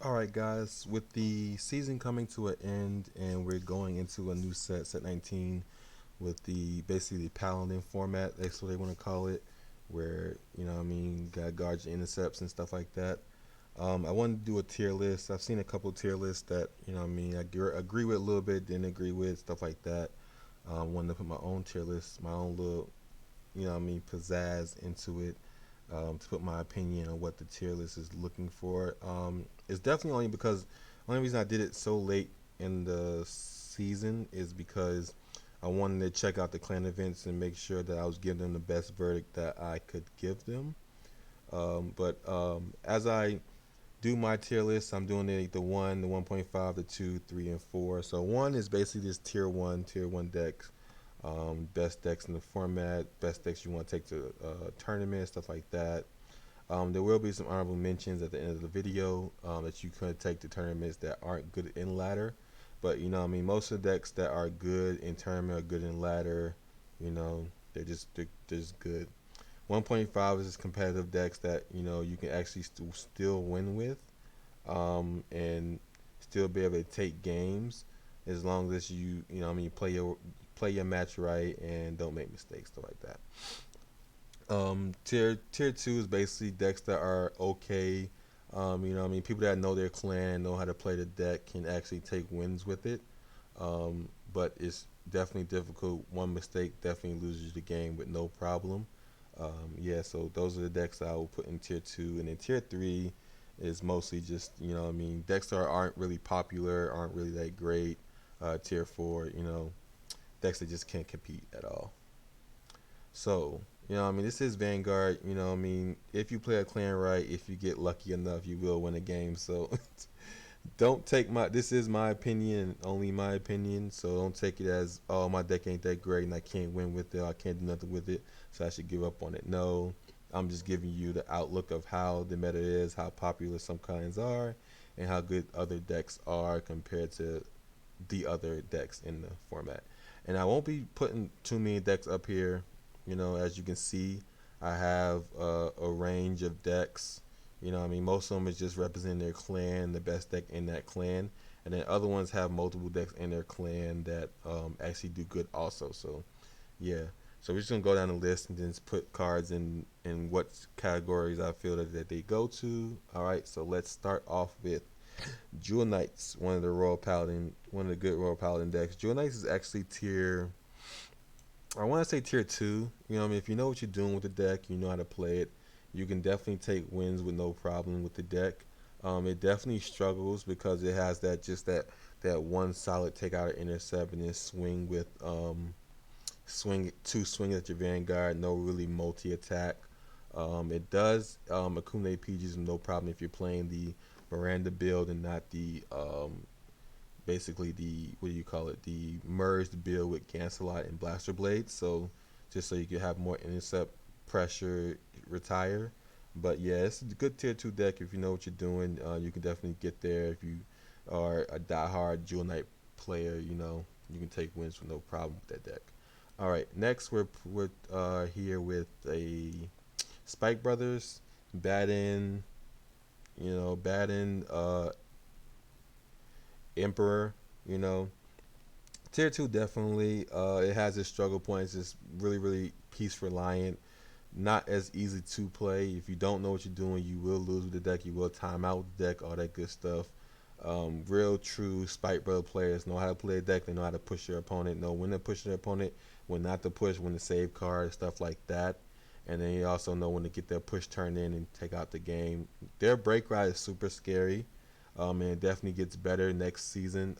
Alright guys, with the season coming to an end and we're going into a new set 19, with the basically the paladin format, that's what they want to call it, where got guards and intercepts and stuff like that. I wanted to do a tier list. I've seen a couple tier lists that I agree with a little bit, didn't agree with, stuff like that. Wanted to put my own tier list, my own little pizzazz into it, to put my opinion on what the tier list is looking for. It's definitely only because only reason I did it so late in the season is because I wanted to check out the clan events and make sure that I was giving them the best verdict that I could give them. But as I do my tier list, I'm doing the 1, the 1.5, the 2, 3, and 4. So 1 is basically this tier 1 decks. Best decks in the format, best decks you want to take to tournaments, stuff like that. There will be some honorable mentions at the end of the video that you could take to tournaments that aren't good in ladder. But most of the decks that are good in tournament are good in ladder. They're just good. 1.5 is competitive decks that you can actually still win with, and still be able to take games as long as you play your match right and don't make mistakes, stuff like that. Tier 2 is basically decks that are okay. People that know their clan, know how to play the deck, can actually take wins with it. But it's definitely difficult. One mistake definitely loses the game with no problem. Yeah, so those are the decks I will put in tier 2, and then tier 3 is mostly just decks that aren't really popular, aren't really that great. Tier 4, decks that just can't compete at all. So, this is Vanguard. If you play a clan right, if you get lucky enough, you will win a game. So, don't take this is my opinion, only my opinion. So, don't take it as, oh, my deck ain't that great and I can't win with it, I can't do nothing with it, so I should give up on it. No, I'm just giving you the outlook of how the meta is, how popular some clans are, and how good other decks are compared to the other decks in the format. And I won't be putting too many decks up here. As you can see, I have a range of decks. Most of them is just representing their clan, the best deck in that clan, and then other ones have multiple decks in their clan that actually do good also. So yeah, so we're just gonna go down the list and then just put cards in what categories I feel that they go to. All right, so let's start off with Jewel Knights, one of the good Royal Paladin decks. Jewel Knights is actually I want to say tier 2. If you know what you're doing with the deck, you know how to play it, you can definitely take wins with no problem with the deck. It definitely struggles because it has that one solid take out of intercept and then swing with swing at your Vanguard, no really multi attack. It does accumulate PGs with no problem if you're playing the Miranda build and not the basically the, what do you call it, the merged build with Gancelot and Blaster Blades. So just so you can have more intercept, pressure, retire. But yeah, it's a good tier 2 deck. If you know what you're doing, you can definitely get there. If you are a diehard Jewel Knight player, you can take wins with no problem with that deck. All right, next we're here with a Spike Brothers, Baden, Baden, Emperor. you know Tier 2 definitely, it has its struggle points. It's really piece reliant, not as easy to play. If you don't know what you're doing, you will lose with the deck, you will time out with the deck, all that good stuff. Real true Spike Brother players know how to play a deck. They know how to push their opponent, know when to push their opponent, when not to push, when to save cards, stuff like that. And then you also know when to get their push turned in and take out the game. Their break ride is super scary, and it definitely gets better next season,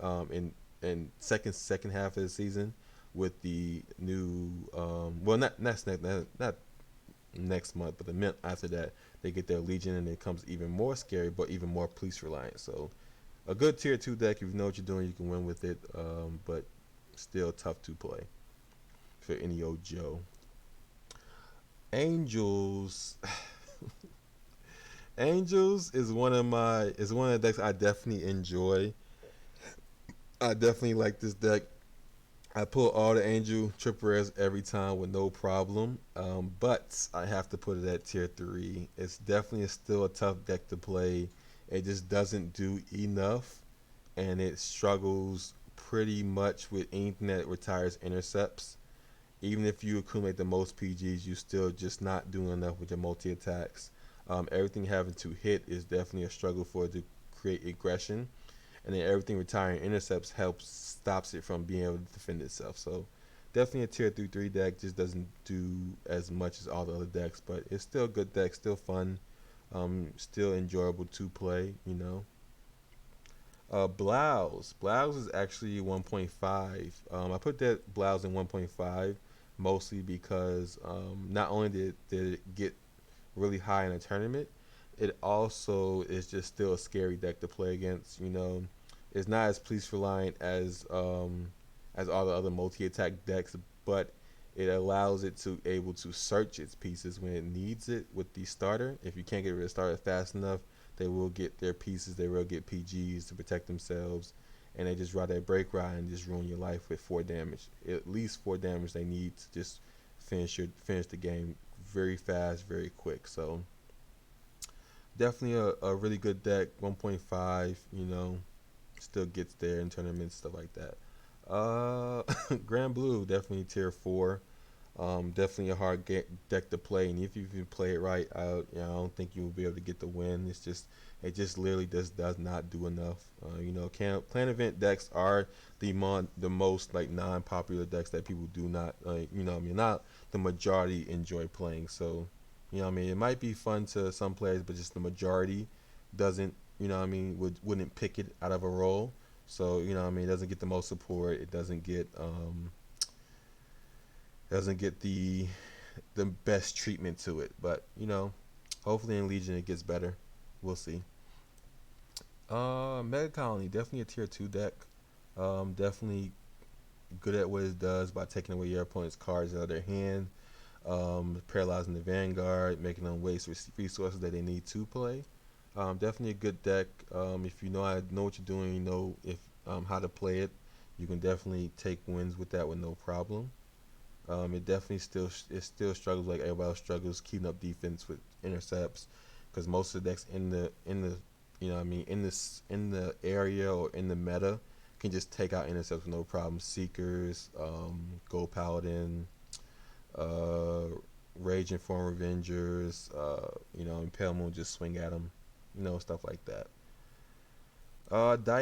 in second half of the season, with the new well, not next month, but the month after that, they get their Legion and it becomes even more scary, but even more police reliant. So a good tier 2 deck, if you know what you're doing, you can win with it, but still tough to play for any old Joe. Angels. Angels is one of the decks I definitely enjoy. I definitely like this deck. I pull all the Angel triple rares every time with no problem, but I have to put it at tier 3. It's definitely still a tough deck to play it just doesn't do enough, and it struggles pretty much with anything that retires intercepts. Even if you accumulate the most PGs, you still just not doing enough with your multi attacks. Everything having to hit is definitely a struggle for it to create aggression, and then everything retiring intercepts helps stops it from being able to defend itself. So definitely a tier 3 deck, just doesn't do as much as all the other decks, but it's still a good deck, still fun, still enjoyable to play. Blouse is actually 1.5. I put that Blouse in 1.5 mostly because not only did it get really high in a tournament, it also is just still a scary deck to play against. It's not as police reliant as all the other multi attack decks, but it allows it to able to search its pieces when it needs it with the starter. If you can't get rid of starter fast enough, they will get their pieces. They will get PGs to protect themselves, and they just ride that break ride and just ruin your life with 4 damage. At least 4 damage they need to just finish the game very fast, very quick. So definitely a really good deck. 1.5. Still gets there in tournaments, stuff like that. Grand Blue definitely tier 4. Definitely a hard deck to play, and if you can play it right, I don't think you will be able to get the win. It just literally just does not do enough. Clan event decks are the most like non-popular decks that people do not not the majority enjoy playing. So it might be fun to some players, but just the majority doesn't wouldn't pick it out of a role. So it doesn't get the most support. It doesn't get the best treatment to it. But hopefully in Legion it gets better. We'll see. Mega Colony, definitely a tier 2 deck. Definitely good at what it does by taking away your opponent's cards out of their hand, paralyzing the Vanguard, making them waste resources that they need to play. Definitely a good deck. If you know what you're doing, if how to play it, you can definitely take wins with that with no problem. It definitely still struggles like everybody else struggles keeping up defense with intercepts, because most of the decks in the in the area or in the meta can just take out intercepts with no problem. Seekers, Gold Paladin, Raging Form Revengers, Impalement, just swing at them, stuff like that.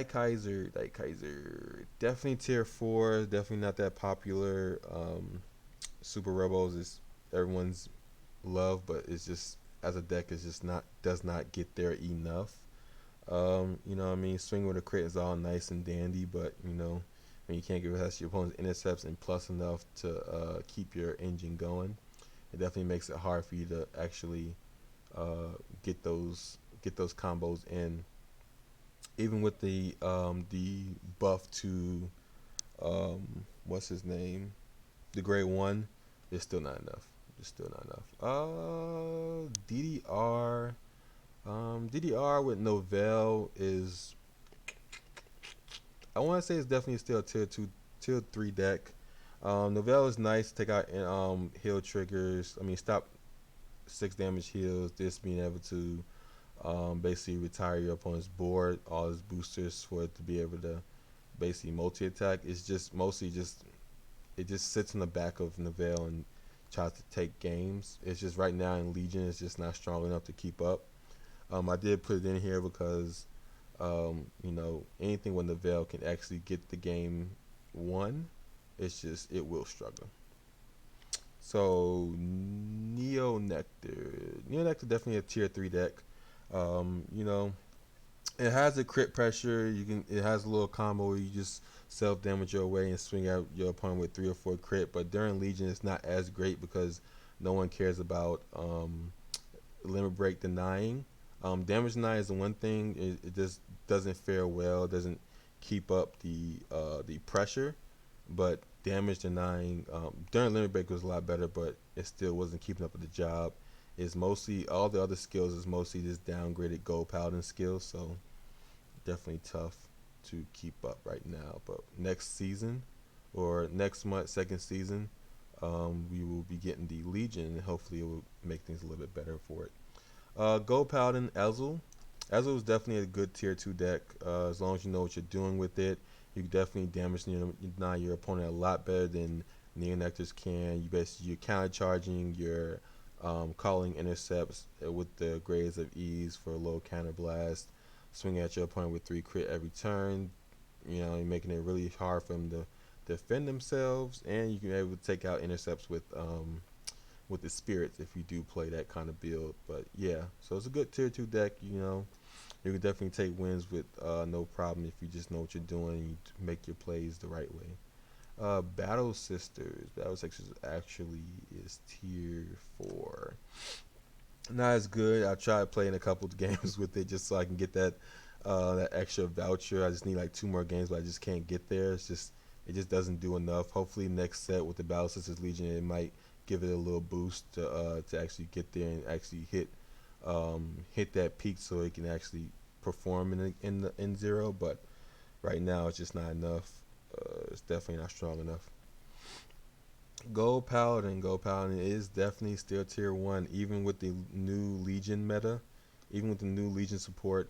Kaiser, definitely tier 4, definitely not that popular. Super Rebels is everyone's love, but it's just as a deck is just not does not get there enough. Swing with a crit is all nice and dandy, but when you can't get past your opponent's intercepts and plus enough to keep your engine going, it definitely makes it hard for you to actually get those combos in. Even with the buff to what's his name, the Great One, it's still not enough. It's still not enough. DDR with Novell is, I want to say it's definitely still a tier 3 deck. Novell is nice to take out heal triggers. Stop 6 damage heals. This being able to basically retire your opponent's board, all his boosters, for it to be able to basically multi attack. It's just mostly just it just sits in the back of Novell and tries to take games. It's just right now in Legion, it's just not strong enough to keep up. I did put it in here because anything with Novell can actually get the game won. It's just it will struggle. So Neo Nectar definitely a tier 3 deck. It has a crit pressure. It has a little combo where you just self damage your way and swing at your opponent with 3 or 4 crit. But during Legion, it's not as great because no one cares about limit break denying. Damage denying is the one thing. It just doesn't fare well. It doesn't keep up the pressure. But damage denying during limit break was a lot better, but it still wasn't keeping up with the job. It's mostly all the other skills is mostly just downgraded Gold Paladin skills, so definitely tough to keep up right now. But next season or next month, second season, we will be getting the Legion, and hopefully it will make things a little bit better for it. Gold Paladin Ezel. Azul is definitely a good tier 2 deck. As long as you know what you're doing with it, you can definitely damage your opponent a lot better than Neonectars can. You're counter charging, you're calling intercepts with the grades of ease for a low counter blast, swinging at your opponent with 3 crit every turn. You're making it really hard for them to defend themselves, and you can be able to take out intercepts with the spirits if you do play that kind of build. But yeah, so it's a good tier 2 deck. You can definitely take wins with no problem if you just know what you're doing and you make your plays the right way. Battle Sisters. Battle Sisters actually is tier 4. Not as good. I tried playing a couple of games with it just so I can get that extra voucher. I just need like 2 more games, but I just can't get there. It just doesn't do enough. Hopefully next set with the Battle Sisters Legion, it might give it a little boost to actually get there and actually hit that peak so it can actually perform in zero. But right now it's just not enough. It's definitely not strong enough. Gold Paladin. Gold Paladin is definitely still tier 1, even with the new Legion meta. Even with the new Legion support,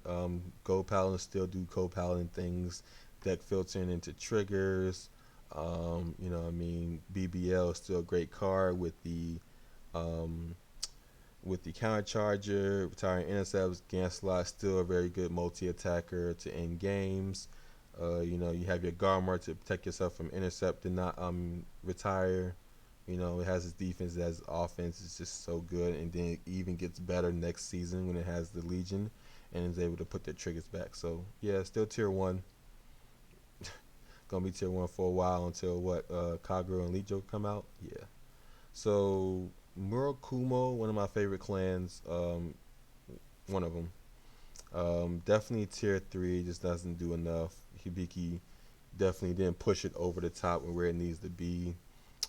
Gold Paladin still do Gold Paladin things, deck filtering into triggers. BBL is still a great card um, with the counter charger, retiring intercepts. Ganslot still a very good multi attacker to end games. You have your Garmar to protect yourself from intercept and not retire. It has its defense, it has its offense. It's just so good, and then it even gets better next season when it has the Legion and is able to put their triggers back. So yeah, still tier 1. Gonna be tier 1 for a while until Kagura and Lijo come out. Yeah. So Murakumo, one of my favorite clans, one of them. Definitely tier 3, just doesn't do enough. Hibiki definitely didn't push it over the top where it needs to be.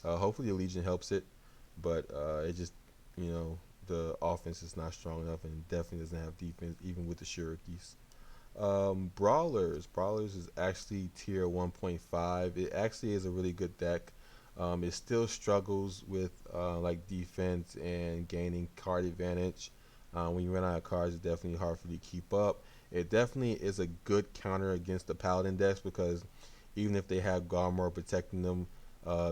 Hopefully the Legion helps it, but it just, the offense is not strong enough and definitely doesn't have defense even with the Shurikis. Brawlers is actually tier 1.5. It actually is a really good deck. It still struggles with like defense and gaining card advantage. When you run out of cards, it's definitely hard for you to keep up. It definitely is a good counter against the Paladin decks because even if they have Garmor protecting them,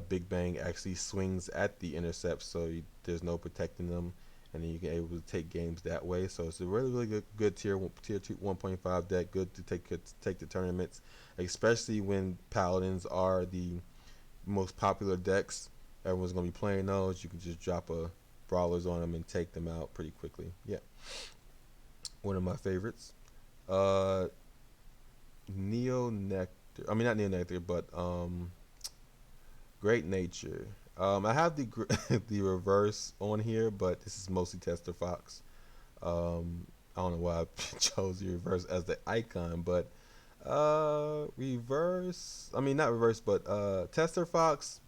Big Bang actually swings at the intercepts, so there's no protecting them, and then you can able to take games that way. So it's a really good tier 2 1.5 deck. Good to take the tournaments, especially when Paladins are the most popular decks. Everyone's gonna be playing those. You can just drop a Brawlers on them and take them out pretty quickly. Yeah, one of my favorites. Uh, Neo Nectar. I mean, not Neo Nectar, but Great Nature. I have the the reverse on here, but this is mostly Tester Fox. I don't know why I chose the reverse as the icon, but reverse. I mean, not reverse, but Tester Fox.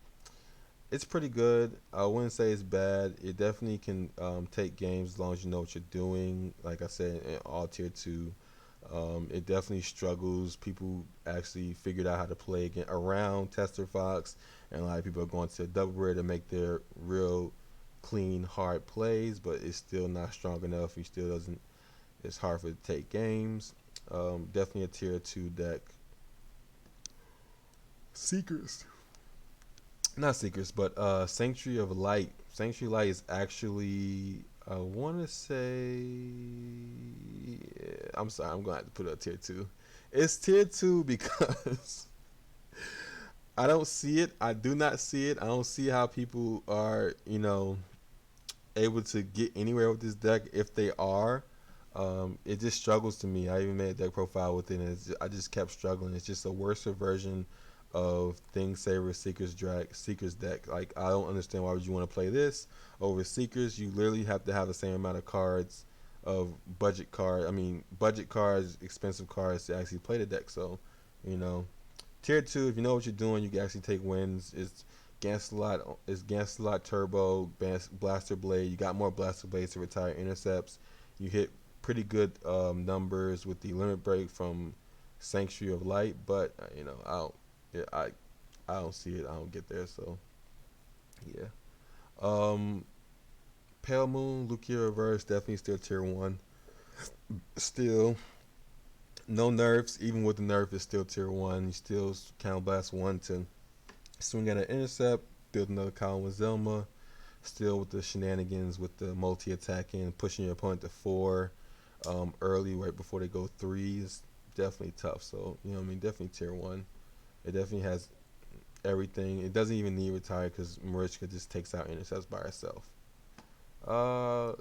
It's pretty good. I wouldn't say it's bad. It definitely can take games as long as you know what you're doing. Like I said, in all tier 2. It definitely struggles. People actually figured out how to play again around Tester Fox, and a lot of people are going to double rare to make their real clean, hard plays, but it's still not strong enough. He still doesn't. It's hard for it to take games. Definitely a tier 2 deck. Seekers, not Seekers, but Sanctuary of Light. Sanctuary of Light is actually, I want to say, yeah, I'm sorry, I'm going to have to put it at tier 2. It's tier 2 because I don't see it. I do not see it. I don't see how people are, able to get anywhere with this deck if they are. It just struggles to me. I even made a deck profile with it, and I just kept struggling. It's just a worse version of Thing Saver Seekers deck. Like, I don't understand why would you want to play this over Seekers. You literally have to have the same amount of cards of budget cards, expensive cards to actually play the deck. So, you know, tier 2, if you know what you're doing, you can actually take wins. It's Ganslot Turbo, Blaster Blade. You got more Blaster Blades to retire intercepts. You hit pretty good numbers with the limit break from Sanctuary of Light, but yeah, I don't see it. I don't get there. So yeah. Um, Pale Moon, Lukia Reverse, definitely still tier 1. Still, no nerfs. Even with the nerf, it's still tier 1. You still Counter Blast 1 to swing at an intercept, build another column with Zelma. Still with the shenanigans with the multi-attacking, pushing your opponent to 4 early, right before they go 3 is definitely tough. So, you know what I mean? Definitely tier 1. It definitely has everything. It doesn't even need retire because Marichka just takes out intercepts by herself. Uh,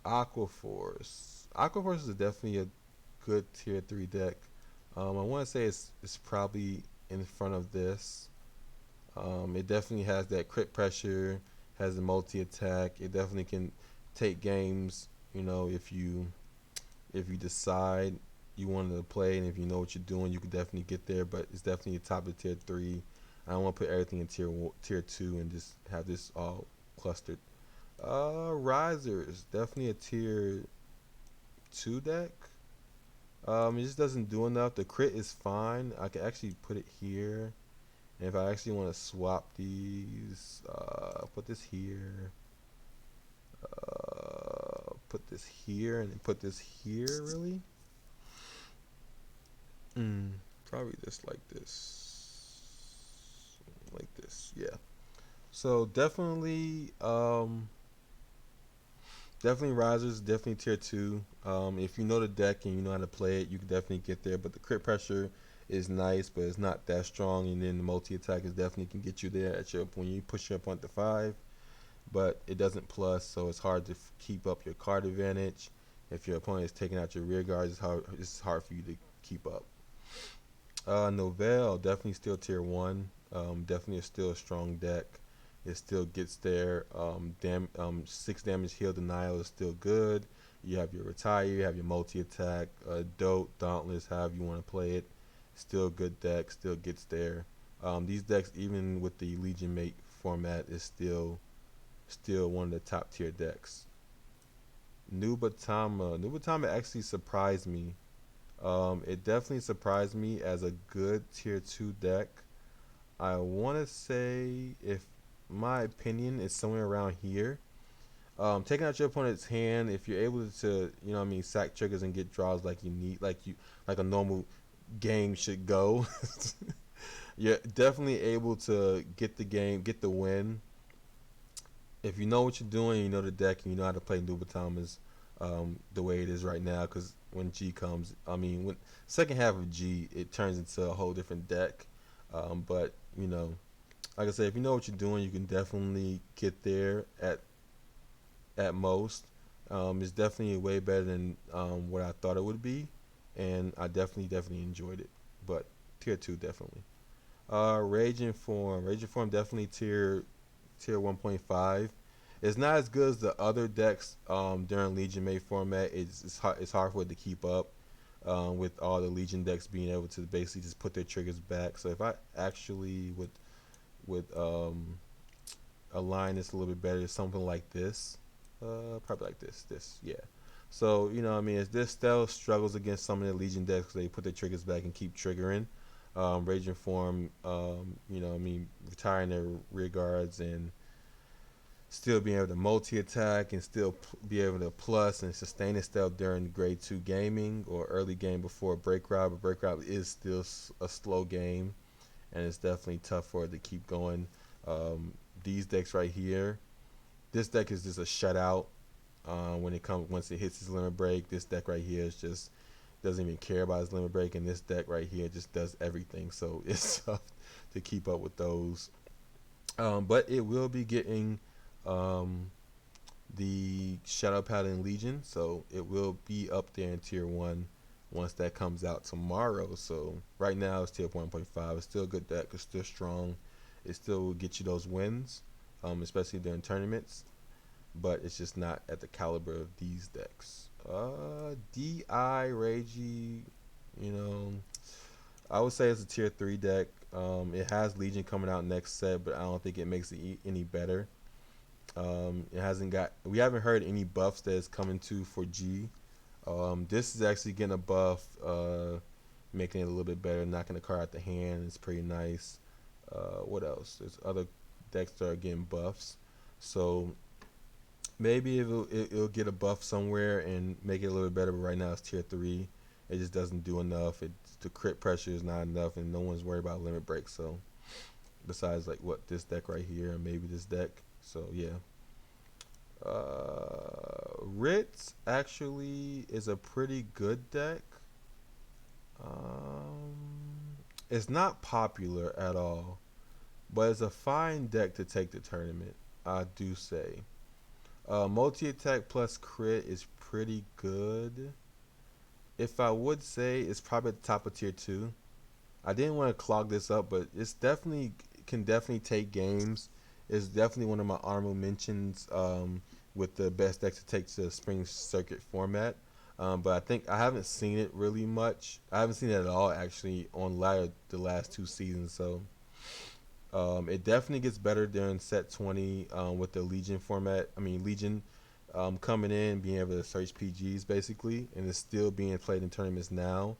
Aqua Force. Aqua Force is definitely a good tier 3 deck. I want to say it's probably in front of this. It definitely has that crit pressure, has a multi attack. It definitely can take games. You know, if you decide you wanted to play and if you know what you're doing, you can definitely get there. But it's definitely a top of tier 3. I don't want to put everything in tier 2 and just have this all clustered. Risers definitely a tier 2 deck. It just doesn't do enough. The crit is fine. I can actually put it here. And if I actually want to swap these, put this here, put this here, and then put this here, really? Probably just like this. Like this, yeah. So definitely risers, definitely tier 2. If you know the deck and you know how to play it, you can definitely get there. But the crit pressure is nice, but it's not that strong. And then the multi attack is definitely can get you there at your when you push your opponent to 5. But it doesn't plus, so it's hard to keep up your card advantage. If your opponent is taking out your rear guards, it's hard for you to keep up. Novell definitely still tier 1. Definitely still a strong deck. It still gets there. 6 damage heal denial is still good. You have your retire, you have your multi attack, dote, dauntless, however you want to play it. Still good deck, still gets there. These decks, even with the Legion Mate format, is still one of the top tier decks. Nubatama actually surprised me. It definitely surprised me as a good tier 2 deck. I want to say, if my opinion is somewhere around here. Taking out your opponent's hand, if you're able to, you know what I mean, sack triggers and get draws like you need, like a normal game should go. You're definitely able to get the game, get the win. If you know what you're doing, you know the deck, and you know how to play Nubatama's the way it is right now. Because when G comes, I mean, when second half of G, it turns into a whole different deck. But you know, like I said, if you know what you're doing, you can definitely get there at most. It's definitely way better than what I thought it would be, and I definitely enjoyed it. But tier 2 definitely. Raging Form definitely tier 1.5. It's not as good as the other decks during Legion Mate format. It's hard for it to keep up with all the Legion decks being able to basically just put their triggers back. So if I actually would align this a little bit better, something like this, probably like this, yeah. So you know, what I mean, this still struggles against some of the Legion decks because they put their triggers back and keep triggering. Raging Form, you know, what I mean, retiring their rear guards and still being able to multi-attack and still be able to plus and sustain itself during grade 2 gaming or early game before break rob. But break rob is still a slow game, and it's definitely tough for it to keep going. These decks right here, this deck is just a shutout. Once it hits its limit break, this deck right here is just doesn't even care about its limit break, and this deck right here just does everything. So it's tough to keep up with those. But it will be getting the Shadow Paladin Legion, so it will be up there in tier 1 once that comes out tomorrow. So right now it's tier 1.5. It's still a good deck. It's still strong. It still will get you those wins, especially during tournaments. But it's just not at the caliber of these decks. DI Reiji, you know, I would say it's a tier 3 deck. It has Legion coming out next set, but I don't think it makes it any better. We haven't heard any buffs that is coming to for G. This is actually getting a buff, making it a little bit better, knocking the card out the hand. It's pretty nice. What else? There's other decks that are getting buffs. So Maybe it'll get a buff somewhere and make it a little bit better. But right now it's tier 3. It just doesn't do enough. The crit pressure is not enough, and no one's worried about limit break. So besides like what this deck right here, and maybe this deck. So yeah. Ritz actually is a pretty good deck. Um, it's not popular at all, but it's a fine deck to take the tournament. I do say. Multi attack plus crit is pretty good. If I would say, it's probably at the top of tier 2. I didn't want to clog this up, but it's definitely can definitely take games. It's definitely one of my honorable mentions with the best deck to take to the spring circuit format. But I think I haven't seen it really much. I haven't seen it at all actually on ladder the last 2 seasons. So it definitely gets better during set 20 with the Legion format. I mean Legion coming in, being able to search PGs basically, and it's still being played in tournaments now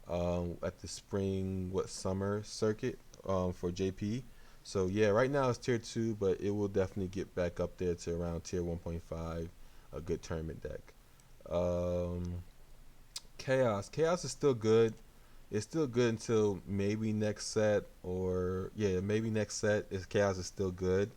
at the summer circuit for JP. So yeah, right now it's tier 2, but it will definitely get back up there to around tier 1.5, a good tournament deck. Um, Chaos is still good. It's still good until maybe next set, or yeah, maybe next set. Is Chaos is still good.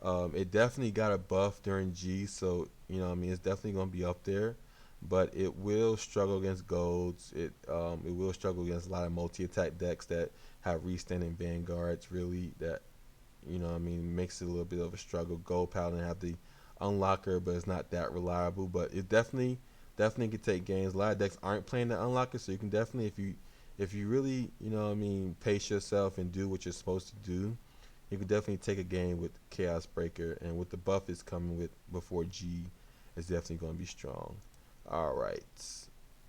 It definitely got a buff during G, so I mean, it's definitely gonna be up there, but it will struggle against golds. It will struggle against a lot of multi attack decks that have restanding vanguards. Really, that I mean, makes it a little bit of a struggle. Gold Paladin have the unlocker, but it's not that reliable. But it definitely can take games. A lot of decks aren't playing the unlocker, so you can definitely, if you really I mean, pace yourself and do what you're supposed to do, you could definitely take a game with Chaos Breaker, and with the buff it's coming with before G, is definitely going to be strong. All right,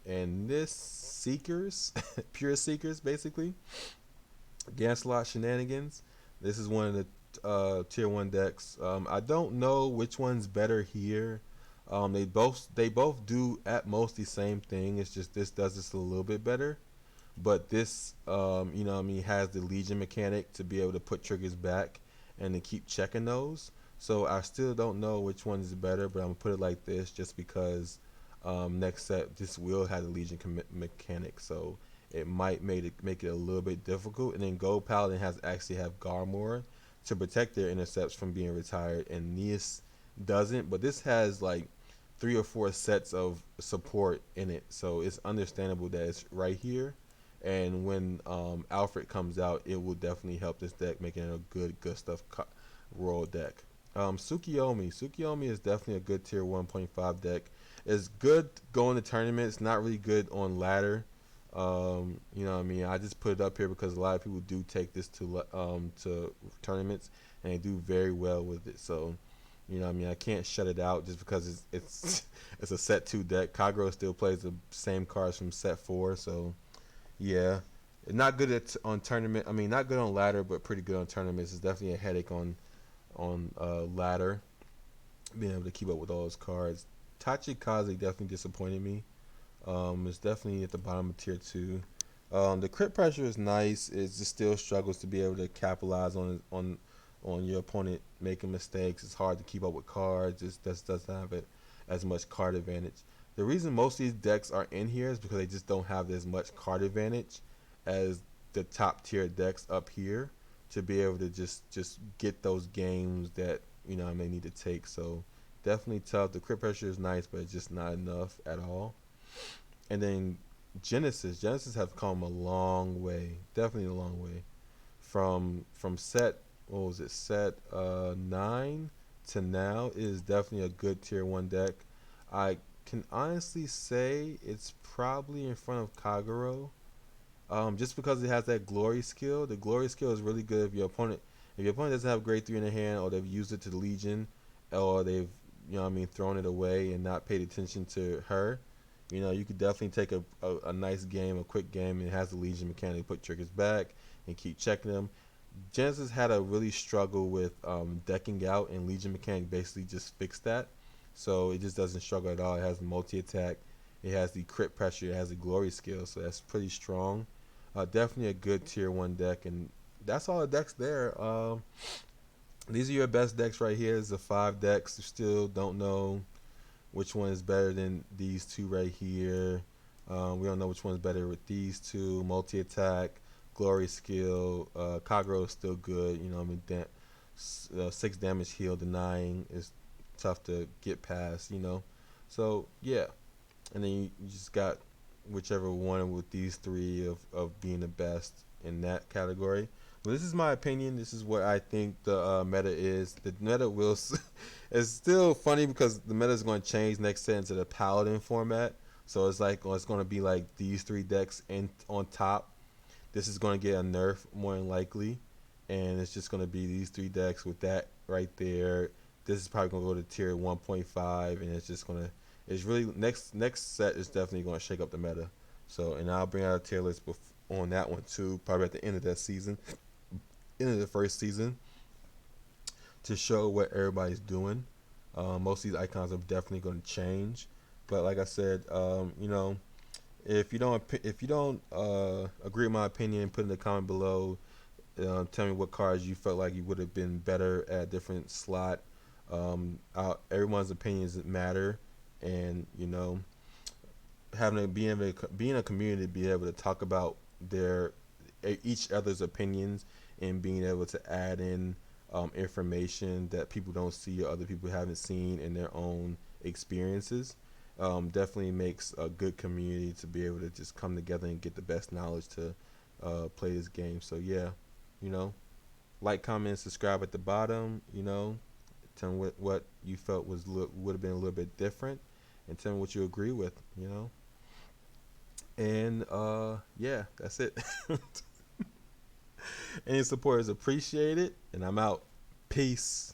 and this Seekers, pure Seekers, basically, Ganslot Shenanigans. This is one of the tier 1 decks. I don't know which one's better here. They both do at most the same thing. It's just this does this a little bit better. But this, what I mean, has the Legion mechanic to be able to put triggers back and to keep checking those. So I still don't know which one is better, but I'm gonna put it like this just because next set this will have the Legion mechanic, so it might make it a little bit difficult. And then Gold Paladin has actually have Garmor to protect their intercepts from being retired, and Neas doesn't. But this has like 3 or 4 sets of support in it, so it's understandable that it's right here. And when Alfred comes out, it will definitely help this deck, making it a good stuff royal deck. Tsukiomi is definitely a good tier 1.5 deck. It's good going to tournaments, not really good on ladder. What I mean, I just put it up here because a lot of people do take this to tournaments, and they do very well with it. So what I mean, I can't shut it out just because it's it's a set 2 deck. Kagero still plays the same cards from set 4, so yeah, not good on tournament. I mean, not good on ladder, but pretty good on tournaments. It's definitely a headache on ladder, being able to keep up with all those cards. Tachikaze definitely disappointed me. It's definitely at the bottom of tier 2. The crit pressure is nice. It just still struggles to be able to capitalize on your opponent making mistakes. It's hard to keep up with cards. It just doesn't have it as much card advantage. The reason most of these decks are in here is because they just don't have as much card advantage as the top tier decks up here to be able to just get those games that I may need to take. So definitely tough. The crit pressure is nice, but it's just not enough at all. And then Genesis have come a long way, definitely a long way, from set, what was it, set 9 to now. It is definitely a good tier 1 deck. I can honestly say it's probably in front of Kagero, just because it has that glory skill. The glory skill is really good if your opponent doesn't have grade 3 in their hand, or they've used it to the Legion, or they've what I mean, thrown it away and not paid attention to her. You could definitely take a nice game, a quick game, and it has the Legion mechanic, put triggers back and keep checking them. Genesis had a really struggle with decking out, and Legion mechanic basically just fixed that. So it just doesn't struggle at all. It has the multi attack, it has the crit pressure, it has the glory skill, so that's pretty strong. Definitely a good tier 1 deck, and that's all the decks there. These are your best decks right here. It's the 5 decks. You still don't know which one is better than these two right here. We don't know which one's better with these two. Multi attack, glory skill. Kagero is still good. You know, I mean, 6 damage heal denying is tough to get past. You know, so yeah. And then you just got whichever one with these three of being the best in that category. But this is my opinion. This is what I think the meta is. The meta will. It's still funny because the meta is going to change next set into the paladin format. So it's like, well, it's going to be like these 3 decks in on top. This is going to get a nerf more than likely, and it's just going to be these 3 decks with that right there. This is probably going to go to tier 1.5, and it's just going to. It's really next set is definitely going to shake up the meta. So, and I'll bring out a tier list on that one too, probably at the end of that season, end of the first season, to show what everybody's doing. Most of these icons are definitely going to change, but like I said, you know, if you don't agree with my opinion, put in the comment below. Tell me what cards you felt like you would have been better at a different slot. Everyone's opinions matter, and you know, being a community, be able to talk about their each other's opinions, and being able to add in information that people don't see or other people haven't seen in their own experiences, definitely makes a good community to be able to just come together and get the best knowledge to play this game. So yeah, you know, like, comment, subscribe at the bottom. You know, tell me what you felt would have been a little bit different, and tell me what you agree with. You know, and yeah, that's it. Any support is appreciated, and I'm out. Peace.